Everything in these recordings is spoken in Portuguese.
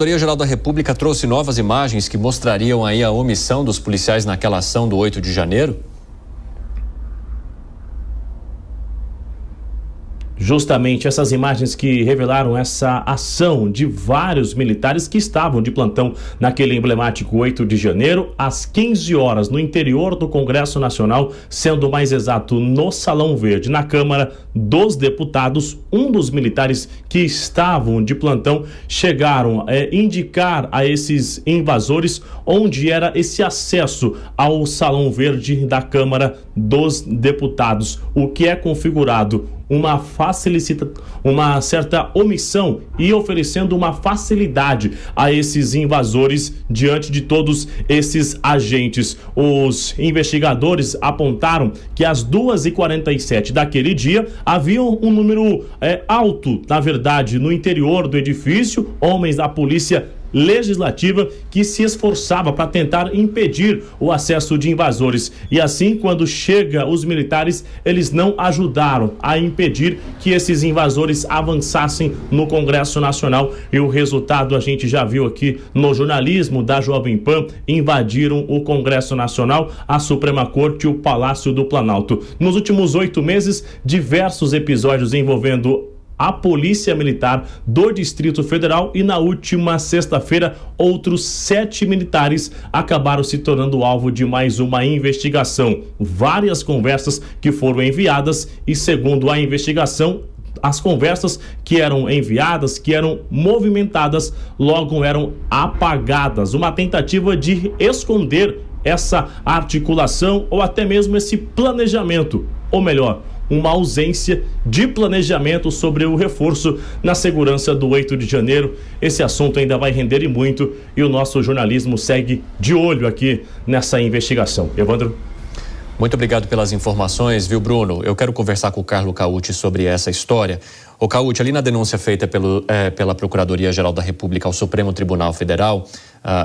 A Procuradoria-Geral da República trouxe novas imagens que mostrariam aí a omissão dos policiais naquela ação do 8 de janeiro? Justamente essas imagens que revelaram essa ação de vários militares que estavam de plantão naquele emblemático 8 de janeiro, às 15 horas, no interior do Congresso Nacional, sendo mais exato no Salão Verde, na Câmara dos Deputados. Um dos militares que estavam de plantão chegaram a indicar a esses invasores onde era esse acesso ao Salão Verde da Câmara dos Deputados, o que é configurado uma certa omissão e oferecendo uma facilidade a esses invasores diante de todos esses agentes. Os investigadores apontaram que às 2h47 daquele dia havia um número alto, na verdade, no interior do edifício, homens da polícia legislativa que se esforçava para tentar impedir o acesso de invasores. E assim, quando chega os militares, eles não ajudaram a impedir que esses invasores avançassem no Congresso Nacional. E o resultado a gente já viu aqui no jornalismo da Jovem Pan: invadiram o Congresso Nacional, a Suprema Corte e o Palácio do Planalto. Nos últimos 8 meses, diversos episódios envolvendo a Polícia Militar do Distrito Federal, e na última sexta-feira outros 7 militares acabaram se tornando alvo de mais uma investigação. Várias conversas que foram enviadas e, segundo a investigação, as conversas que eram enviadas, que eram movimentadas, logo eram apagadas. Uma tentativa de esconder essa articulação ou até mesmo esse planejamento, ou melhor, uma ausência de planejamento sobre o reforço na segurança do 8 de janeiro. Esse assunto ainda vai render e muito, e o nosso jornalismo segue de olho aqui nessa investigação. Evandro? Muito obrigado pelas informações, viu, Bruno? Eu quero conversar com o Carlo Cauti sobre essa história. O Cauti, ali na denúncia feita pela Procuradoria-Geral da República ao Supremo Tribunal Federal,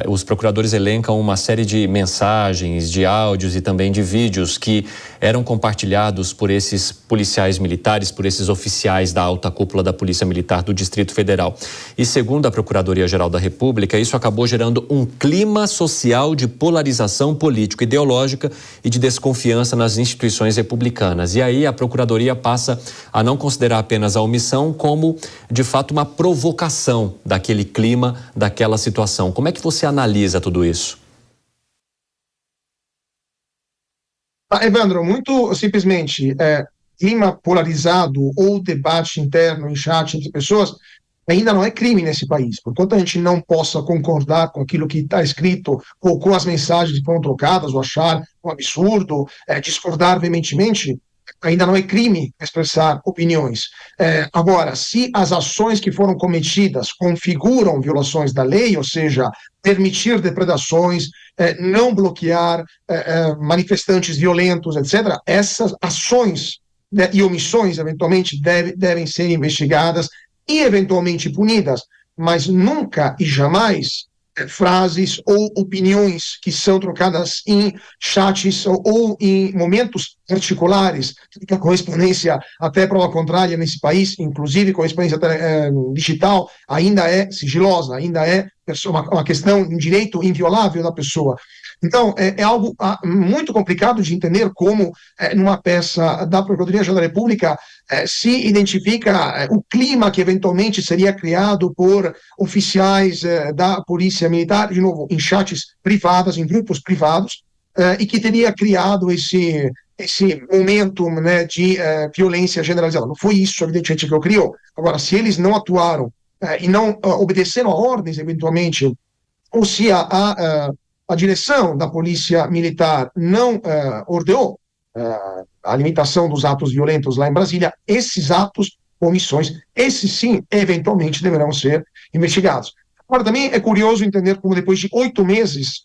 os procuradores elencam uma série de mensagens, de áudios e também de vídeos que eram compartilhados por esses policiais militares, por esses oficiais da alta cúpula da Polícia Militar do Distrito Federal. E segundo a Procuradoria-Geral da República, isso acabou gerando um clima social de polarização político-ideológica e de desconfiança nas instituições republicanas. E aí a Procuradoria passa a não considerar apenas a omissão como, de fato, uma provocação daquele clima, daquela situação. Como é que você analisa tudo isso? Evandro, muito simplesmente, clima polarizado ou debate interno em chat entre pessoas ainda não é crime nesse país. Portanto, a gente não possa concordar com aquilo que está escrito ou com as mensagens que foram trocadas ou achar um absurdo, discordar veementemente, ainda não é crime expressar opiniões. Agora, se as ações que foram cometidas configuram violações da lei, ou seja, permitir depredações, não bloquear manifestantes violentos, etc., essas ações, né, e omissões, eventualmente, devem ser investigadas e, eventualmente, punidas, mas nunca e jamais frases ou opiniões que são trocadas em chats ou em momentos particulares, que a correspondência, até prova contrária nesse país, inclusive correspondência digital, ainda é sigilosa, ainda é uma questão, um direito inviolável da pessoa. Então, é algo muito complicado de entender como, numa peça da Procuradoria-Geral da República, se identifica o clima que eventualmente seria criado por oficiais da Polícia Militar, de novo, em chats privados, em grupos privados, e que teria criado esse momento, né, de violência generalizada. Não foi isso, evidentemente, que eu criou. Agora, se eles não atuaram e não obedeceram a ordens, eventualmente, ou se a direção da Polícia Militar não ordenou a limitação dos atos violentos lá em Brasília, esses atos, omissões, esses sim, eventualmente deverão ser investigados. Agora, também é curioso entender como depois de 8 meses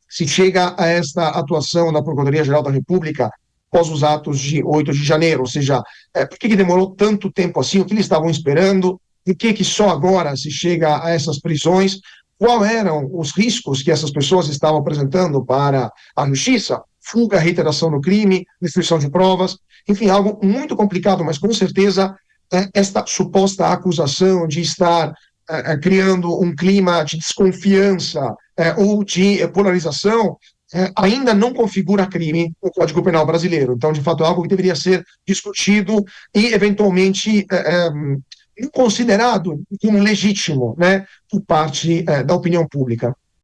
se chega a esta atuação da Procuradoria-Geral da República após os atos de 8 de janeiro, ou seja, por que demorou tanto tempo assim, o que eles estavam esperando, por que só agora se chega a essas prisões, quais eram os riscos que essas pessoas estavam apresentando para a justiça, fuga, reiteração do crime, destruição de provas, enfim, algo muito complicado, mas com certeza esta suposta acusação de estar criando um clima de desconfiança ou de polarização, ainda não configura crime o Código Penal brasileiro. Então, de fato, é algo que deveria ser discutido e, eventualmente, considerado como legítimo, né, por parte da opinião pública.